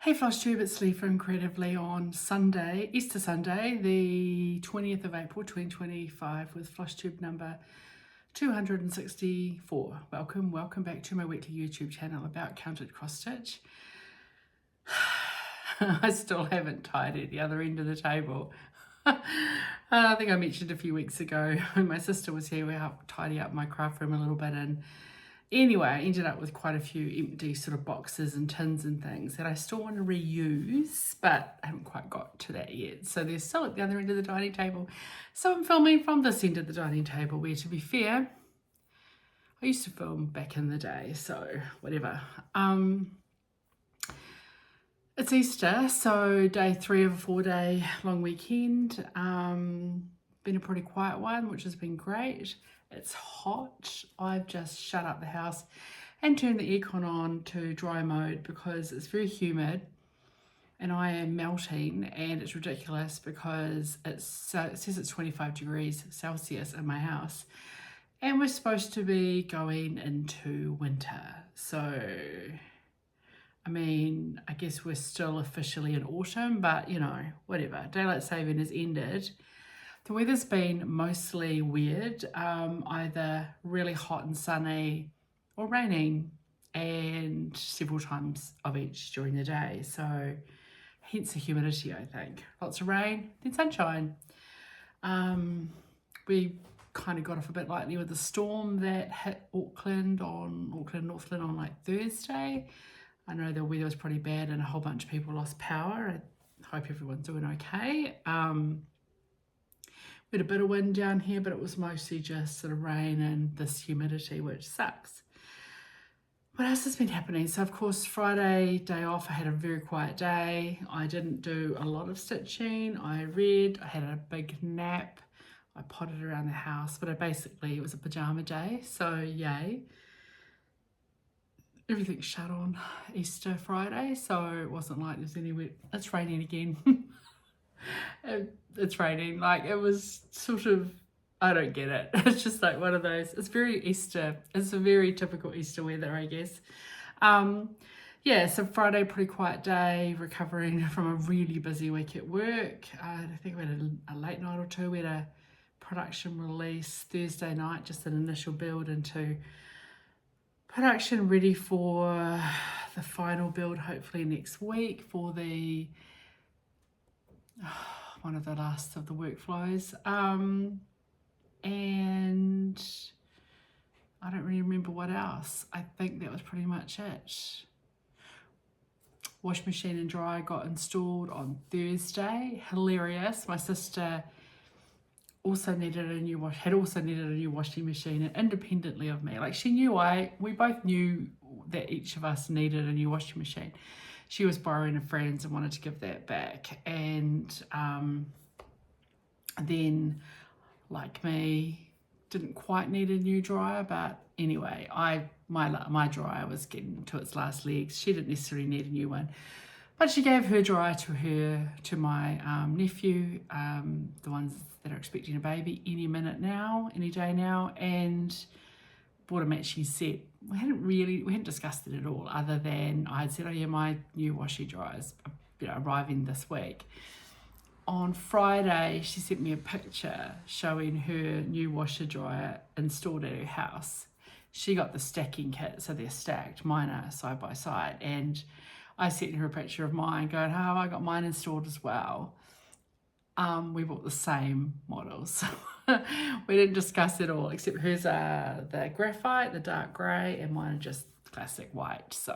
Hey FLOSSTUBE, it's Leigh from Creatively on Sunday, Easter Sunday, the 20th of April 2025 with FLOSSTUBE number 264. Welcome back to my weekly YouTube channel about counted cross stitch. I still haven't tidied the other end of the table. I think I mentioned a few weeks ago when my sister was here, we helped tidy up my craft room a little bit, and anyway, I ended up with quite a few empty sort of boxes and tins and things that I still want to reuse, but I haven't quite got to that yet. So they're still at the other end of the dining table. So I'm filming from this end of the dining table, where, to be fair, I used to film back in the day, so whatever. It's Easter, so day 3 of a 4-day long weekend. Been a pretty quiet one, which has been great. It's hot. I've just shut up the house and turned the aircon on to dry mode because it's very humid and I am melting, and it's ridiculous because it says it's 25 degrees Celsius in my house and we're supposed to be going into winter. So I mean, I guess we're still officially in autumn, but you know, whatever. Daylight saving has ended. The weather's been mostly weird, either really hot and sunny or raining, and several times of each during the day. So hence the humidity, I think. Lots of rain, then sunshine. We kind of got off a bit lightly with the storm that hit Auckland, Northland on like Thursday. I know the weather was pretty bad and a whole bunch of people lost power. I hope everyone's doing okay. We had a bit of wind down here, but it was mostly just sort of rain and this humidity, which sucks. What else has been happening? So of course, Friday, day off, I had a very quiet day. I didn't do a lot of stitching. I read, I had a big nap. I potted around the house, but it was a pajama day, so yay. Everything shut on Easter Friday, so it wasn't like there's anywhere. It's raining again. It's raining. Like, it was sort of, I don't get it. It's just like one of those, it's very Easter. It's a very typical Easter weather, I guess. Yeah, so Friday, pretty quiet day, recovering from a really busy week at work. I think we had a late night or two. We had a production release Thursday night, just an initial build into production, ready for the final build hopefully next week for the one of the last of the workflows, and I don't really remember what else. I think that was pretty much it. Wash machine and dryer got installed on Thursday. Hilarious. My sister also needed a new washing machine, and independently of me, like, she knew we both knew that each of us needed a new washing machine. She was borrowing a friend's and wanted to give that back, and then, like me, didn't quite need a new dryer, but anyway, my dryer was getting to its last legs. She didn't necessarily need a new one, but she gave her dryer to my nephew, the ones that are expecting a baby any day now, and bought a matching set. We hadn't discussed it at all, other than I had said, oh yeah, my new washer dryer's arriving this week. On Friday, she sent me a picture showing her new washer dryer installed at her house. She got the stacking kit, so they're stacked. Mine are side by side, and I sent her a picture of mine going, oh, I got mine installed as well. We bought the same models. We didn't discuss it all, except hers are the graphite, the dark grey, and mine are just classic white. So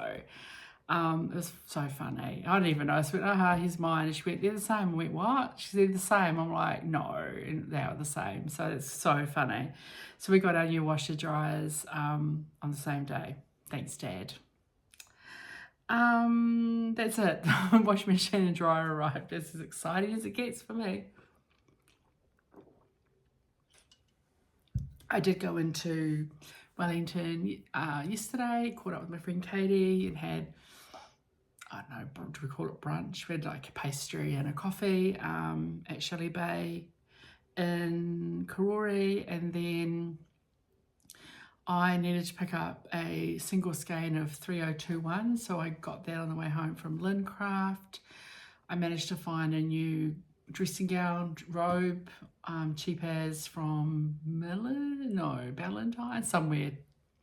it was so funny. I didn't even know. I went, here's mine. And she went, they're the same. I went, what? She said, the same. I'm like, no, and they are the same. So it's so funny. So we got our new washer dryers on the same day. Thanks, Dad. That's it. Washing machine and dryer arrived. It's as exciting as it gets for me. I did go into Wellington yesterday, caught up with my friend Katie, and had, I don't know, do we call it brunch? We had like a pastry and a coffee at Shelley Bay in Kauri, and then I needed to pick up a single skein of 3021, so I got that on the way home from Lincraft. I managed to find a new dressing gown robe, cheap as from Valentine, somewhere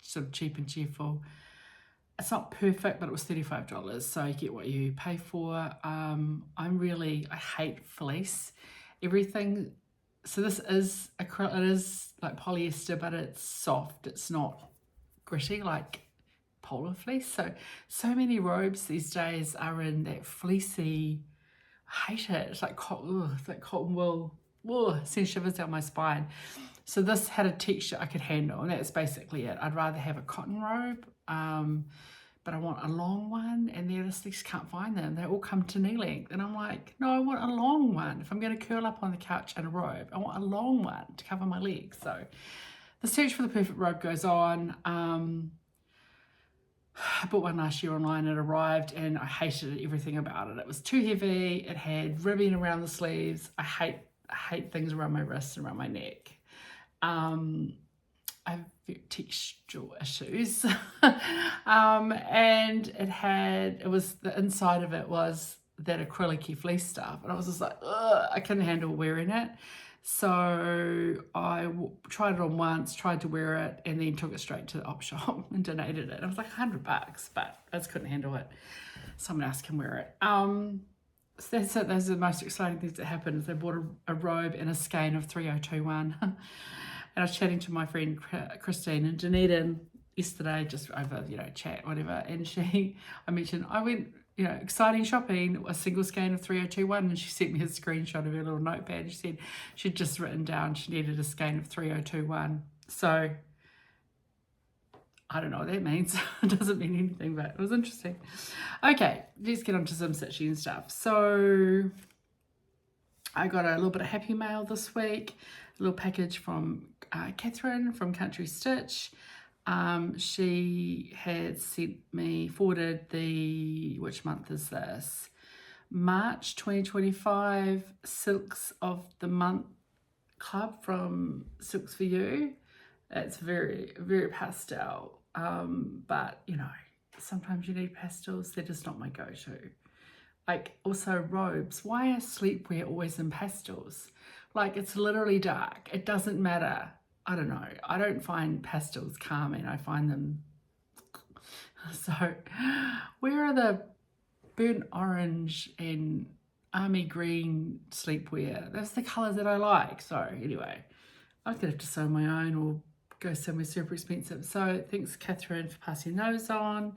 sort of cheap and cheerful. It's not perfect, but it was $35, so you get what you pay for. I hate fleece. Everything, so this is acrylic, it is like polyester, but it's soft. It's not gritty like polar fleece. So many robes these days are in that fleecy, I hate it. It's like cotton wool. Ugh, sends shivers down my spine. So this had a texture I could handle, and that's basically it. I'd rather have a cotton robe, but I want a long one, and they just can't find them. They all come to knee length, and I'm like, no, I want a long one. If I'm going to curl up on the couch in a robe, I want a long one to cover my legs. So the search for the perfect robe goes on. I bought one last year online, it arrived, and I hated everything about it. It was too heavy, it had ribbing around the sleeves. I hate things around my wrists and around my neck. I have textual issues. And the inside of it was that acrylic-y fleece stuff, and I was just like, ugh, I couldn't handle wearing it. So I tried it on once, tried to wear it, and then took it straight to the op shop and donated it. It was like $100, but I just couldn't handle it. Someone else can wear it. So that's it. Those are the most exciting things that happened. They bought a robe and a skein of 3021. And I was chatting to my friend Christine in Dunedin yesterday, just over, chat, whatever. And I mentioned, I went, exciting shopping, a single skein of 3021, and she sent me a screenshot of her little notepad. She said she'd just written down she needed a skein of 3021. So I don't know what that means. It doesn't mean anything, but it was interesting. Okay, let's get on to some stitching and stuff. So I got a little bit of happy mail this week, a little package from Catherine from Country Stitch. She had forwarded which month is this? March 2025 Silks of the Month Club from Silks for You. It's very, very pastel. But, sometimes you need pastels. They're just not my go-to. Like, also robes. Why are sleepwear always in pastels? Like, it's literally dark. It doesn't matter. I don't know. I don't find pastels calming. I find them... So, where are the burnt orange and army green sleepwear? That's the colours that I like. So, anyway, I'm going to have to sew my own or go somewhere super expensive. So, thanks, Catherine, for passing those on.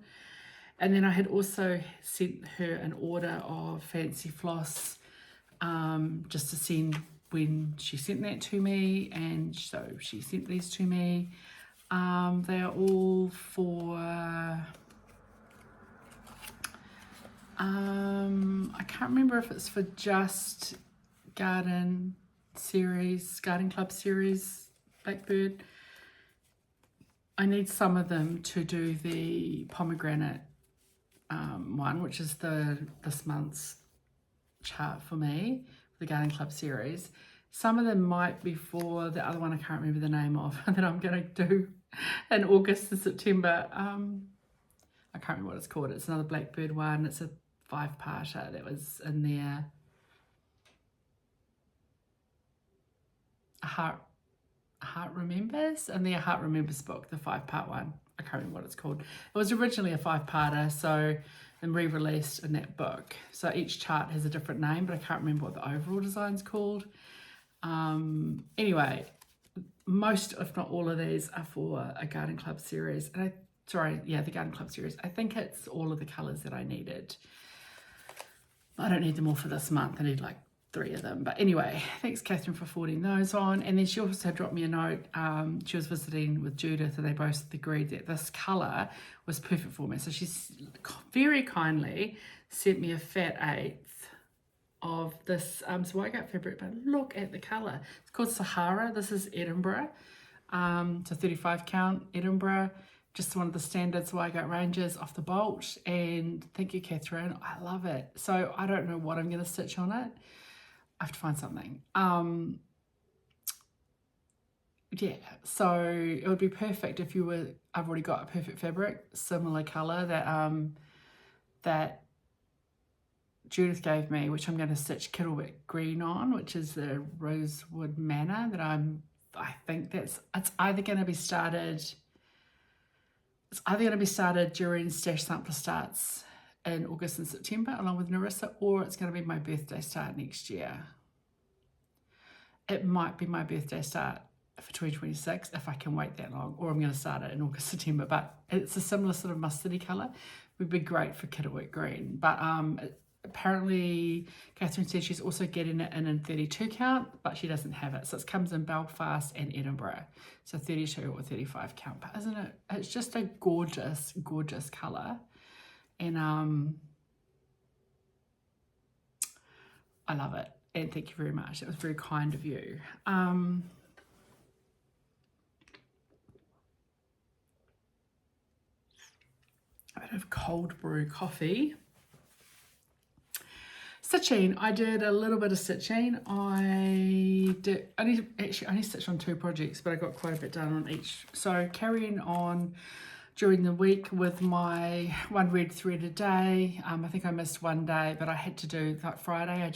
And then I had also sent her an order of fancy floss just to send when she sent that to me, and so she sent these to me. They are all for I can't remember if it's for just Garden Club series Blackbird. I need some of them to do the pomegranate one, which is this month's chart for me, the Garden Club series. Some of them might be for the other one I can't remember the name of that I'm going to do in August and September. I can't remember what it's called. It's another Blackbird one. It's a 5-parter that was in there. A Heart Remembers, and the Heart Remembers book, the 5-part one. I can't remember what it's called. It was originally a 5-parter, so and re-released in that book. So each chart has a different name, but I can't remember what the overall design's called. Anyway, most, if not all of these, are for a Garden Club series. And the Garden Club series. I think it's all of the colours that I needed. I don't need them all for this month. I need like 3 of them. But anyway, thanks, Catherine, for forwarding those on. And then she also dropped me a note. She was visiting with Judith, and they both agreed that this colour was perfect for me. So she's very kindly sent me a fat 1/8 of this white gut fabric, but look at the colour. It's called Sahara. This is Edinburgh. So 35 count Edinburgh. Just one of the standards white gut ranges off the bolt. And thank you, Catherine. I love it. So I don't know what I'm going to stitch on it. I have to find something. yeah, so it would be perfect if you were, I've already got a perfect fabric, similar colour that Judith gave me, which I'm going to stitch Kittlewit Green on, which is the Rosewood Manor that I think it's either going to be started, during Stash Sampler starts in August and September along with Nerissa, or it's going to be my birthday start next year. It might be my birthday start for 2026 if I can wait that long, or I'm going to start it in August, September, but it's a similar sort of mustardy colour. Would be great for Kittlewit Green, but apparently Catherine said she's also getting it in 32 count, but she doesn't have it, so it comes in Belfast and Edinburgh, so 32 or 35 count. But isn't it, it's just a gorgeous colour, and I love it, and thank you very much. It was very kind of you. A bit of cold brew coffee. Stitching, I did a little bit of stitching. I only stitched on 2 projects, but I got quite a bit done on each. So carrying on during the week with my 1 red thread a day. I think I missed 1 day, but I had to do, like Friday, I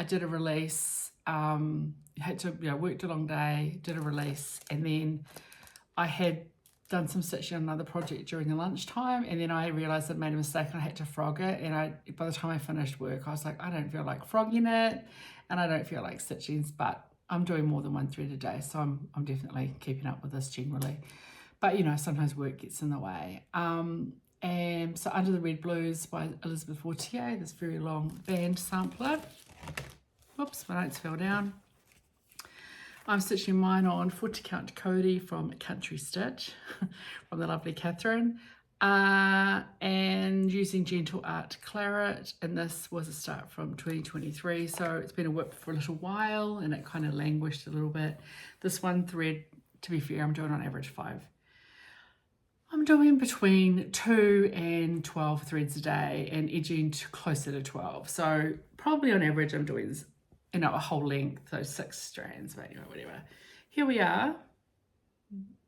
did a release, had to, worked a long day, did a release, and then I had done some stitching on another project during the lunchtime, and then I realised I'd made a mistake and I had to frog it, and by the time I finished work I was like, I don't feel like frogging it and I don't feel like stitching, but I'm doing more than 1 thread a day, so I'm definitely keeping up with this generally, but sometimes work gets in the way. And so Under the Red Blues by Elizabeth Vautier, this very long band sampler. Whoops, my notes fell down. I'm stitching mine on 40 count Kauri from Country Stitch from the lovely Catherine, and using Gentle Art Claret, and this was a start from 2023, so it's been a whip for a little while and it kind of languished a little bit. This 1 thread, to be fair, I'm doing on average 5. I'm doing between 2 and 12 threads a day and edging closer to 12, so probably on average I'm doing a whole length, so 6 strands, but anyway, whatever. Here we are,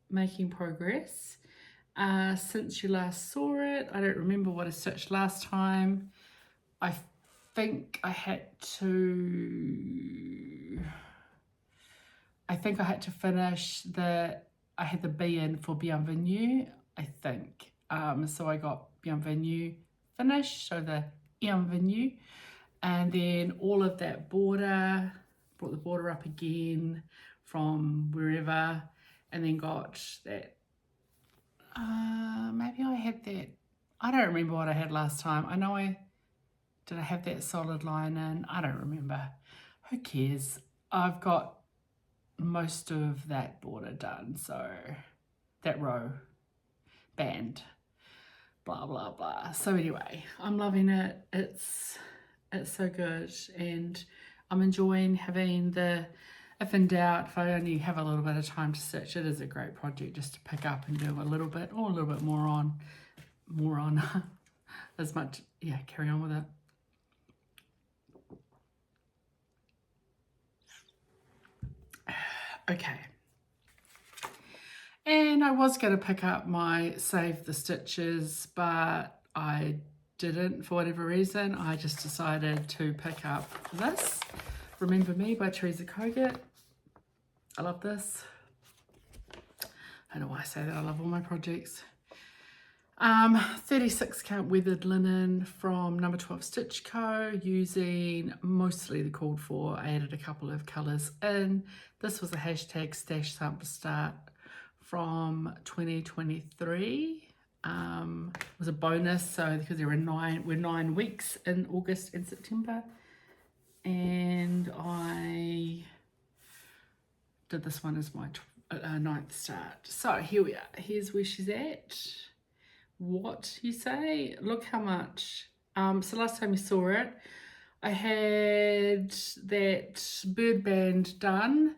making progress. Since you last saw it, I don't remember what I stitched last time. I think I had to finish I had the B in for Bienvenue, I think. So I got Bienvenue finished, so the Bienvenue. And then all of that border, brought the border up again from wherever, and then got that, maybe I had that, I don't remember what I had last time. I know did I have that solid line in? I don't remember. Who cares? I've got most of that border done, so that row, band, blah, blah, blah. So anyway, I'm loving it. It's so good, and I'm enjoying having if in doubt, if I only have a little bit of time to stitch, it is a great project just to pick up and do a little bit, or a little bit more on as much, carry on with it. Okay, and I was going to pick up my Save the Stitches, but I didn't for whatever reason. I just decided to pick up this, Remember Me by Teresa Kogut. I love this. I don't know why I say that, I love all my projects. 36 count weathered linen from number 12 Stitch Co, using mostly the called for. I added a couple of colours in. This was a hashtag stash sample start from 2023. It was a bonus, so because we're 9 weeks in August and September, and I did this one as my 9th start. So here we are. Here's where she's at. What you say? Look how much. So last time you saw it, I had that bird band done.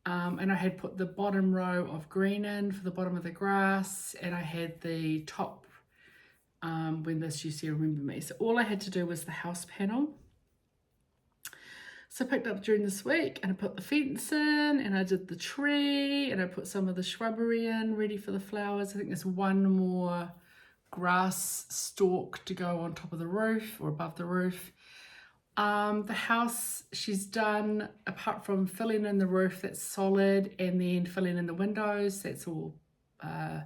And I had put the bottom row of green in for the bottom of the grass, and I had the top when this you see Remember Me. So all I had to do was the house panel. So I picked up during this week and I put the fence in and I did the tree and I put some of the shrubbery in ready for the flowers. I think there's one more grass stalk to go on top of the roof or above the roof. The house she's done, apart from filling in the roof, that's solid, and then filling in the windows, that's all the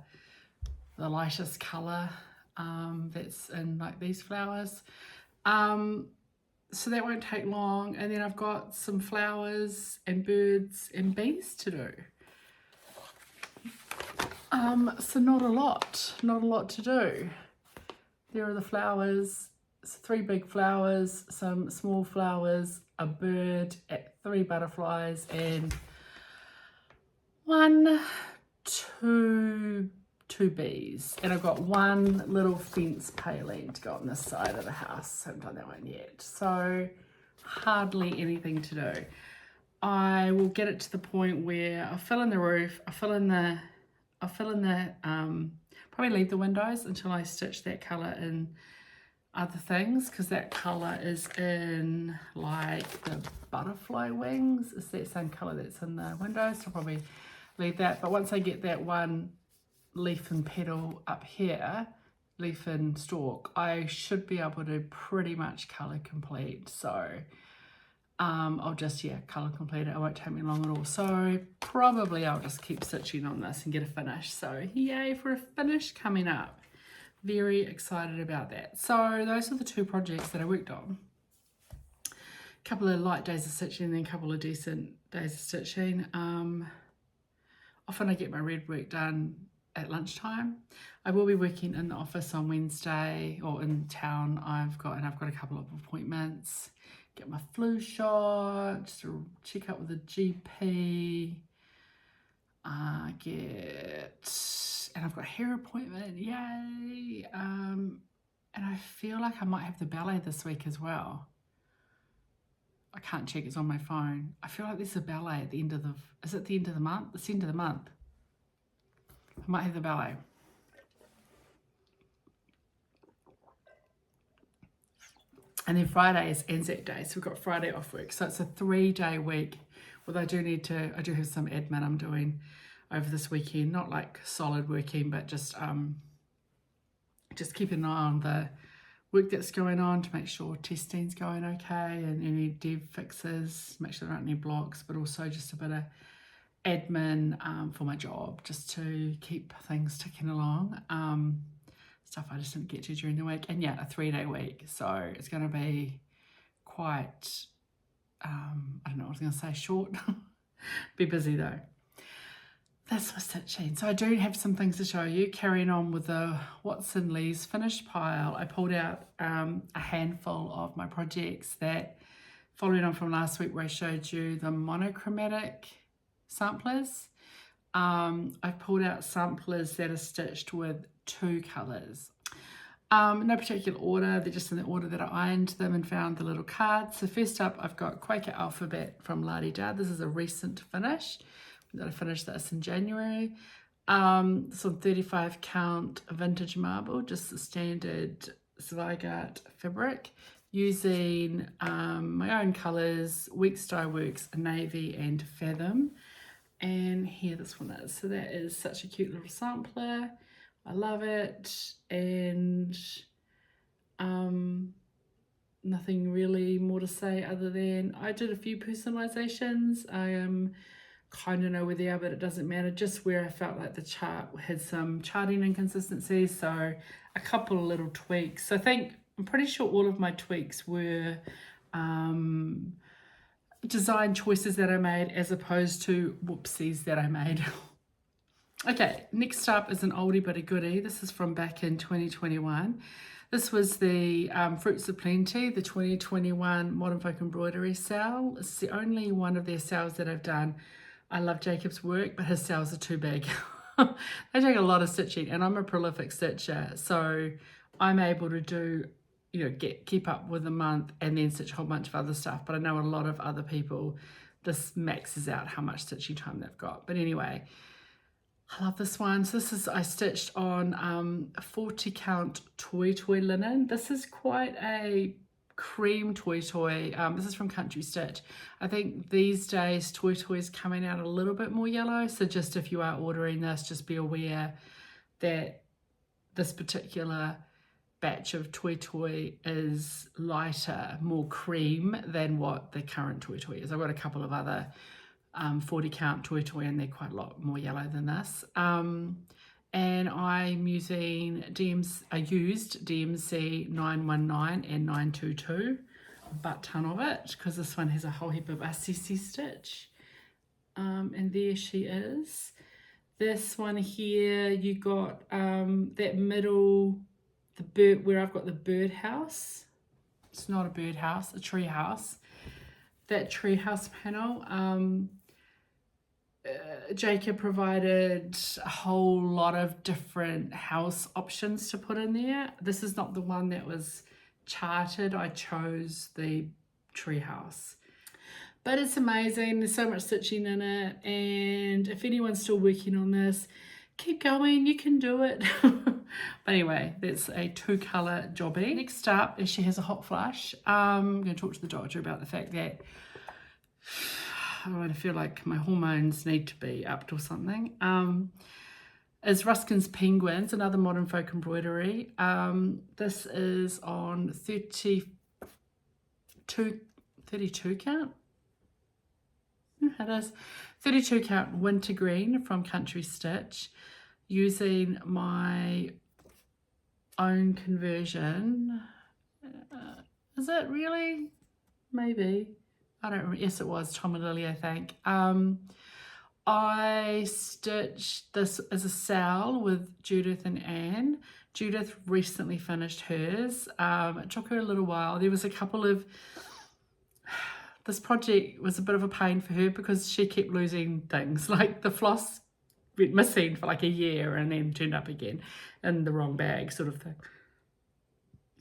lightest colour that's in like these flowers. So that won't take long, and then I've got some flowers and birds and bees to do. So not a lot to do. There are the flowers, 3 big flowers, some small flowers, a bird, 3 butterflies, and 1, 2 bees. And I've got 1 little fence paling to go on this side of the house. I haven't done that one yet. So hardly anything to do. I will get it to the point where I'll fill in the roof, I'll fill in the probably leave the windows until I stitch that colour in other things, because that colour is in like the butterfly wings. It's that same colour that's in the windows, so I'll probably leave that. But once I get that 1 leaf and petal up here, leaf and stalk, I should be able to pretty much colour complete. So I'll just, colour complete it. It won't take me long at all. So probably I'll just keep stitching on this and get a finish. So yay for a finish coming up. Very excited about that. So those are the 2 projects that I worked on. A couple of light days of stitching and then a couple of decent days of stitching. Often I get my red work done at lunchtime. I will be working in the office on Wednesday, or in town. I've got a couple of appointments. Get my flu shot, just to check up with the GP. And I've got a hair appointment, yay. And I feel like I might have the ballet this week as well. I can't check, it's on my phone. I feel like there's a ballet at the end of is it the end of the month? It's the end of the month. I might have the ballet. And then Friday is Anzac Day, so we've got Friday off work. So it's a 3-day week. Although I do have some admin I'm doing over this weekend, not like solid working, but just keeping an eye on the work that's going on to make sure testing's going okay, and any dev fixes, make sure there aren't any blocks, but also just a bit of admin for my job, just to keep things ticking along. Stuff I just didn't get to during the week. And yeah, a 3-day week. So it's going to be quite, I don't know what I was going to say, short. Be busy though. That's my stitching. So I do have some things to show you. Carrying on with the What's in Leigh's finished pile, I pulled out a handful of my projects that, following on from last week where I showed you the monochromatic samplers. I've pulled out samplers that are stitched with 2 colours. No particular order, they're just in the order that I ironed them and found the little cards. So first up, I've got Quaker Alphabet from La Di Da. This is a recent finish. I finished this in January. Some 35 count vintage marble, just the standard Zweigart fabric, using my own colours, Weeks Dye Works, Navy and Fathom. And here this one is. So that is such a cute little sampler. I love it. And nothing really more to say other than I did a few personalizations. I kind of know where they are, but it doesn't matter. Just where I felt like the chart had some charting inconsistencies. So a couple of little tweaks. So I'm pretty sure all of my tweaks were design choices that I made as opposed to whoopsies that I made. Okay, next up is an oldie but a goodie. This is from back in 2021. This was the Fruits of Plenty, the 2021 Modern Folk Embroidery SAL. It's the only one of their SALs that I've done. I love Jacob's work, but his SALs are too big. They take a lot of stitching, and I'm a prolific stitcher, so I'm able to do, keep up with a month and then stitch a whole bunch of other stuff. But I know a lot of other people, this maxes out how much stitching time they've got. But anyway, I love this one. So I stitched on 40 count toy linen. This is quite a cream toy. This is from Country Stitch. I think these days toy is coming out a little bit more yellow, so just if you are ordering this, just be aware that this particular batch of toy is lighter, more cream than what the current toy is. I've got a couple of other 40 count toy and they're quite a lot more yellow than this. And I'm using I used DMC 919 and 922, a butt ton of it, because this one has a whole heap of RCC stitch. And there she is. This one here, you got that middle, the bird, where I've got the birdhouse. It's not a birdhouse, a tree house. That tree house panel. Jacob provided a whole lot of different house options to put in there. This is not the one that was charted. I chose the tree house. But it's amazing. There's so much stitching in it. And if anyone's still working on this, keep going. You can do it. But anyway, that's a 2-color jobby. Next up is she has a hot flush. I'm going to talk to the doctor about the fact that I feel like my hormones need to be upped or something. Is Ruskin's Penguins, another modern folk embroidery. This is on 32 count. It is 32 count wintergreen from Country Stitch, using my own conversion. Is it really? Maybe. I don't remember. Yes, it was Tom and Lily, I think. I stitched this as a SAL with Judith and Anne. Judith recently finished hers. It took her a little while. There was a couple of... This project was a bit of a pain for her because she kept losing things. Like the floss went missing for like a year and then turned up again in the wrong bag sort of thing.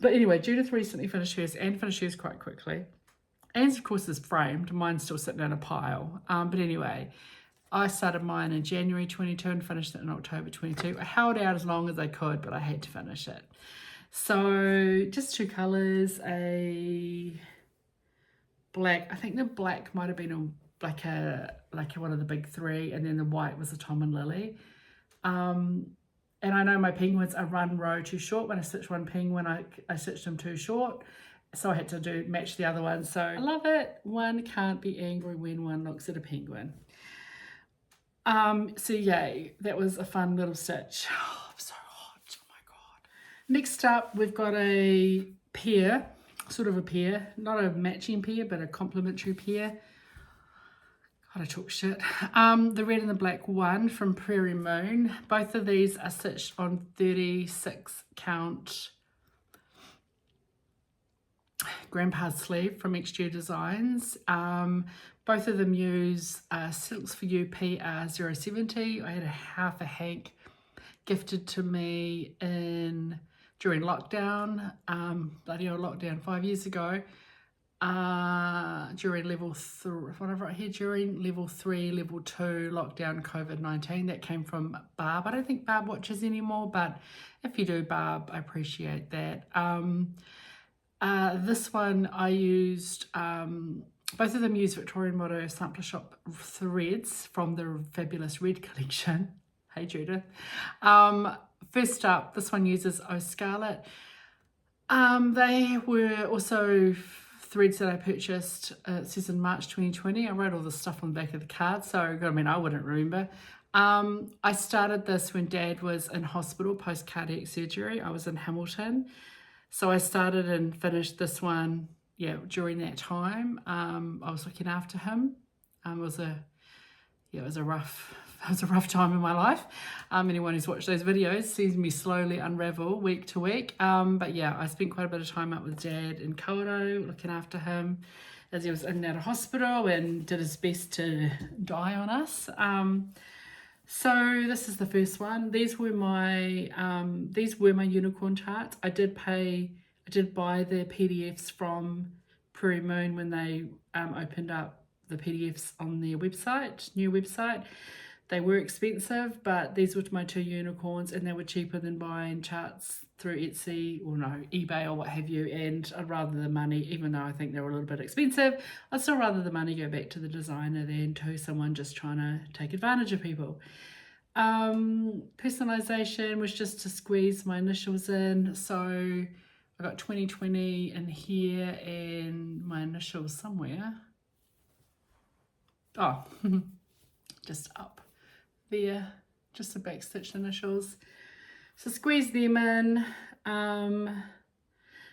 But anyway, Judith recently finished hers. Anne finished hers quite quickly. Anne's, of course, is framed. Mine's still sitting in a pile. But anyway, I started mine in January 22 and finished it in October 22. I held out as long as I could, but I had to finish it. So just 2 colours, a black. I think the black might have been like one of the big 3, and then the white was a Tom and Lily. And I know my penguins are one row too short. When I stitched one penguin, I stitched them too short. So I had to match the other one. So I love it. One can't be angry when one looks at a penguin. So yay, that was a fun little stitch. Oh, I'm so hot. Oh my God. Next up, we've got a pair, sort of a pair, not a matching pair, but a complementary pair. God, I talk shit. The red and the black one from Prairie Moon. Both of these are stitched on 36 count Grandpa's sleeve from Exterior Designs. Both of them use Silks for You PR070. I had a half a hank gifted to me during lockdown, bloody old lockdown 5 years ago. During level 3, whatever I had, during level 3, level 2 lockdown COVID-19. That came from Barb. I don't think Barb watches anymore, but if you do, Barb, I appreciate that. This one I used, both of them use Victorian Motto Sampler Shop threads from the Fabulous Red collection. Hey Judith. First up, this one uses Oh Scarlet. They were also threads that I purchased, it says in March 2020. I wrote all the stuff on the back of the card, so I mean, I wouldn't remember. I started this when Dad was in hospital post cardiac surgery. I was in Hamilton. So I started and finished this one, during that time. I was looking after him. It was a rough time in my life. Anyone who's watched those videos sees me slowly unravel week to week. But yeah, I spent quite a bit of time out with Dad in Kauri, looking after him as he was in and out of hospital and did his best to die on us. So this is the first one. These were my unicorn charts. I did buy the PDFs from Prairie Moon when they opened up the PDFs on their website, new website. They were expensive, but these were my 2 unicorns, and they were cheaper than buying charts through Etsy or eBay or what have you. And I'd rather the money, even though I think they were a little bit expensive, I'd still rather the money go back to the designer than to someone just trying to take advantage of people. Personalization was just to squeeze my initials in. So I got 2020 in here and my initials somewhere. Oh, just up there, just the backstitch initials. So squeeze them in.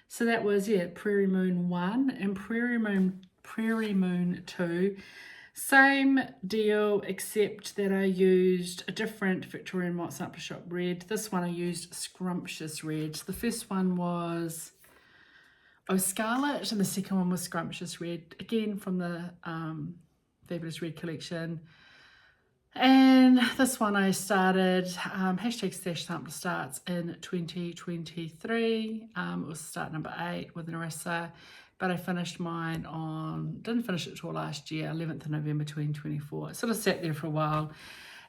So that was, yeah, Prairie Moon 1 and Prairie Moon 2. Same deal, except that I used a different Victorian Mott Sampler Shop red. This one I used Scrumptious Red. The first one was Scarlet and the second one was Scrumptious Red, again from the Fabulous Red collection. And this one I started, hashtag Stash Sampler starts in 2023. It was start number 8 with Narissa, but I finished mine didn't finish it till last year, 11th of November 2024. It sort of sat there for a while,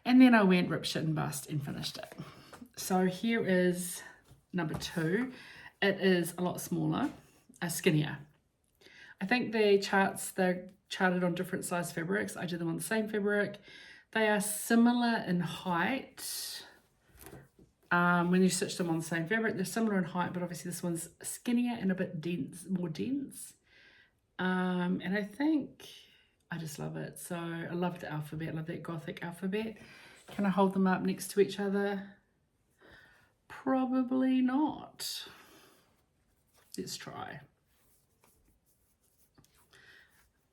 and then I went rip, shit and bust and finished it. So here is number 2. It is a lot smaller, skinnier. I think they're charted on different size fabrics. I did them on the same fabric. They are similar in height. When you stitch them on the same fabric, they're similar in height, but obviously this one's skinnier and a bit dense, more dense. And I think I just love it. So I love the alphabet, I love that Gothic alphabet. Can I hold them up next to each other? Probably not. Let's try.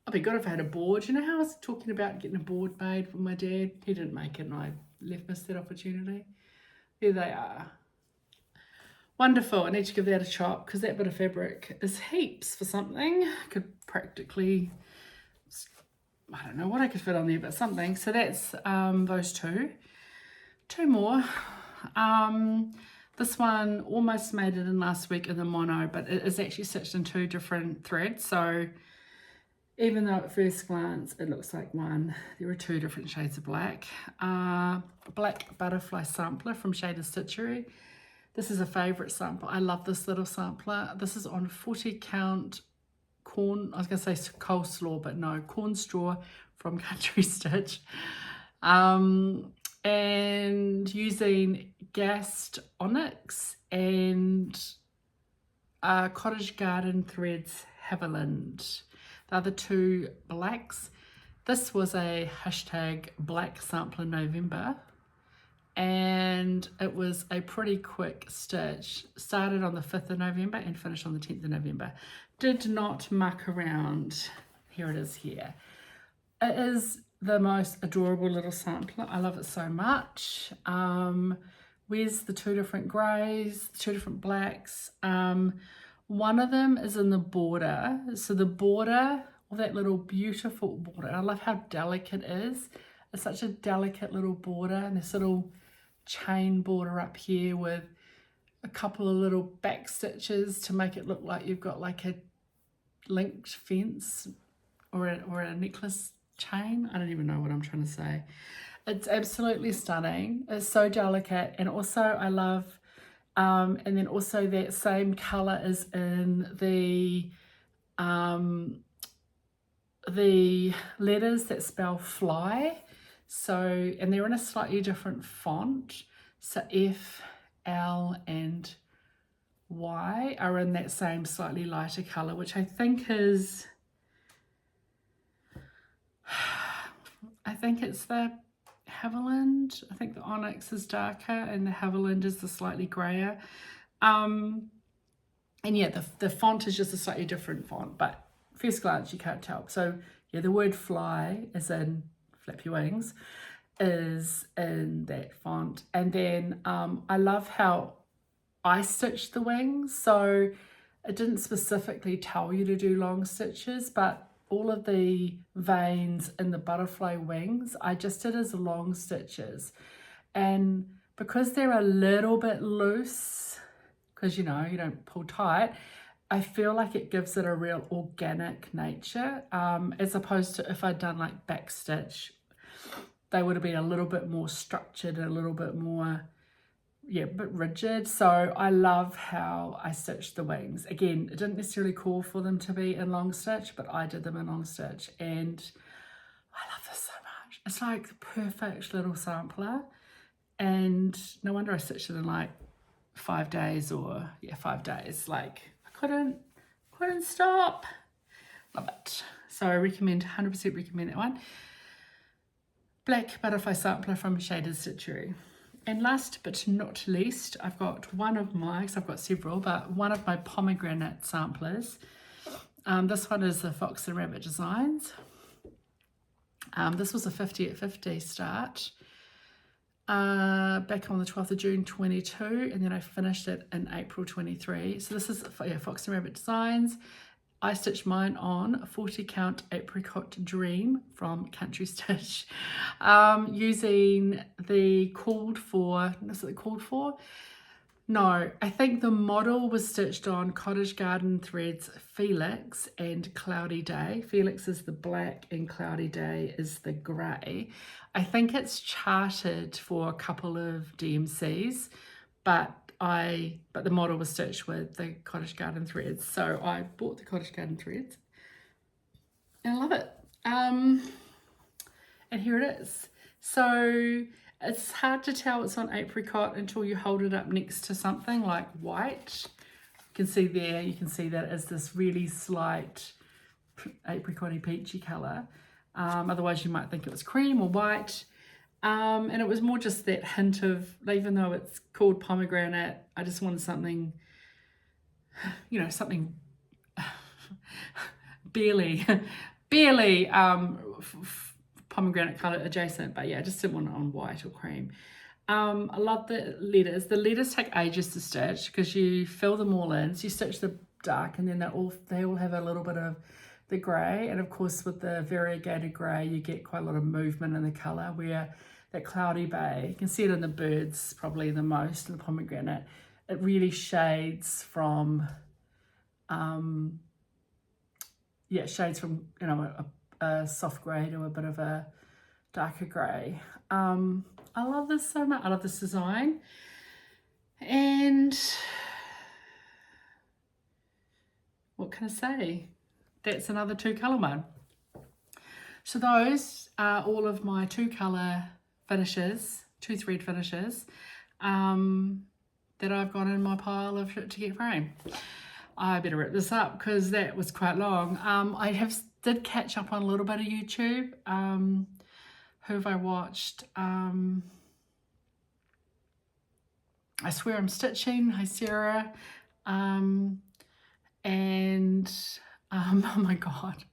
I'd be good if I had a board. You know how I was talking about getting a board made for my mad? He didn't make it and I missed that opportunity. There they are. Wonderful. I need to give that a chop because that bit of fabric is heaps for something. I could practically, I don't know what I could fit on there, but something. So that's those 2. 2 more. This one almost made it in last week in the mono, but it is actually stitched in 2 different threads. So even though at first glance it looks like one, there are 2 different shades of black. Black Butterfly Sampler from Shaded Stitchery. This is a favourite sampler. I love this little sampler. This is on 40 count corn, I was going to say coleslaw, but no, corn straw from Country Stitch. And using gassed onyx and Cottage Garden Threads Haviland. The other 2 blacks. This was a hashtag black sampler November, and it was a pretty quick stitch. Started on the 5th of November and finished on the 10th of November. Did not muck around. Here it is here. It is the most adorable little sampler. I love it so much. Where's the 2 different greys, 2 different blacks? One of them is in the border. So the border, all that little beautiful border. I love how delicate it is. It's such a delicate little border, and this little chain border up here with a couple of little back stitches to make it look like you've got like a linked fence or a necklace chain. I don't even know what I'm trying to say. It's absolutely stunning. It's so delicate, and also I love and then also that same colour is in the letters that spell fly. So, and they're in a slightly different font. So F, L and Y are in that same slightly lighter colour, which I think is, I think it's the Haviland. I think the onyx is darker and the Haviland is the slightly grayer. And yeah, the font is just a slightly different font, but first glance you can't tell. So yeah, the word fly is in flap your wings, is in that font. And then I love how I stitched the wings. So it didn't specifically tell you to do long stitches, but all of the veins in the butterfly wings, I just did as long stitches. And because they're a little bit loose, because you know, you don't pull tight, I feel like it gives it a real organic nature, as opposed to if I'd done like back stitch they would have been a little bit more structured, a little bit more, yeah, a bit rigid. So I love how I stitched the wings. Again, it didn't necessarily call for them to be in long stitch, but I did them in long stitch, and I love this so much. It's like the perfect little sampler, and no wonder I stitched it in like 5 days, or yeah, 5 days. Like I couldn't stop. Love it. So I recommend, 100% recommend that one. Black Butterfly Sampler from Shaded Stitchery. And last but not least, I've got one of my, because I've got several, but one of my pomegranate samplers. This one is the Fox and Rabbit Designs. This was a 50 at 50 start. Back on the 12th of June 22, and then I finished it in April 23. So this is, yeah, Fox and Rabbit Designs. I stitched mine on 40 count Apricot Dream from Country Stitch, using the called for, is it called for? No, I think the model was stitched on Cottage Garden Threads Felix and Cloudy Day. Felix is the black and Cloudy Day is the grey. I think it's charted for a couple of DMCs, but the model was stitched with the Cottage Garden Threads. So I bought the Cottage Garden Threads and I love it. And here it is. So it's hard to tell it's on apricot until you hold it up next to something like white. You can see there, you can see that it's this really slight apricot-y peachy colour. Otherwise you might think it was cream or white. And it was more just that hint of, even though it's called pomegranate, I just wanted something, you know, something barely pomegranate colour adjacent, but yeah, I just didn't want it on white or cream. I love the letters. The letters take ages to stitch because you fill them all in. So you stitch the dark, and then they all have a little bit of the grey, and of course with the variegated grey you get quite a lot of movement in the colour, where that Cloudy Bay, you can see it in the birds probably the most, in the pomegranate, it really shades from shades from, you know, a soft grey to a bit of a darker grey. I love this so much. I love this design, and what can I say? That's another 2-colour one. So those are all of my 2-colour finishes, 2-thread finishes, that I've got in my pile of shit to get framed. I better wrap this up because that was quite long. I did catch up on a little bit of YouTube. Who have I watched? I Swear I'm Stitching. Hi Sarah. And oh my god.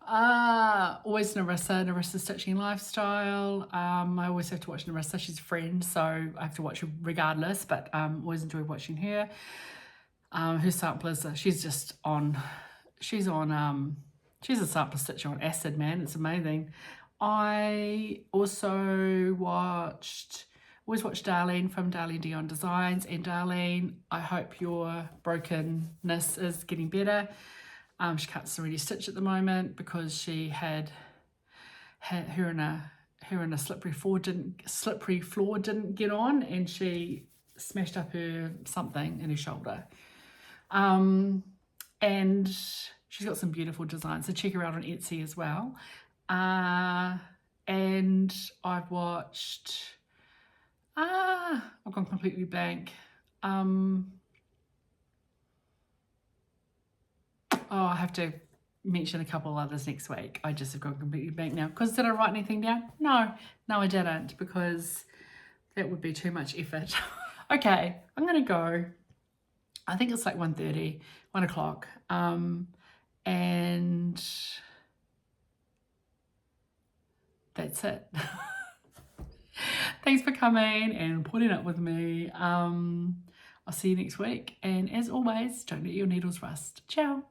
Always Narissa Stitching Lifestyle. I always have to watch Narissa. She's a friend, so I have to watch her regardless, but always enjoy watching her. Her samplers, she's a sampler stitcher on acid, man. It's amazing. I also always watch Darlene from Darlene Dion Designs. And Darlene, I hope your brokenness is getting better. She can't really stitch at the moment because she had her in a slippery floor didn't get on, and she smashed up her something in her shoulder. And she's got some beautiful designs, so check her out on Etsy as well. And I've watched, I've gone completely blank. I have to mention a couple others next week. I just have gone completely blank now. Because did I write anything down? No, I didn't, because that would be too much effort. Okay, I'm going to go. I think it's like 1:30, 1 o'clock. And that's it. Thanks for coming and putting up with me. I'll see you next week. And as always, don't let your needles rust. Ciao.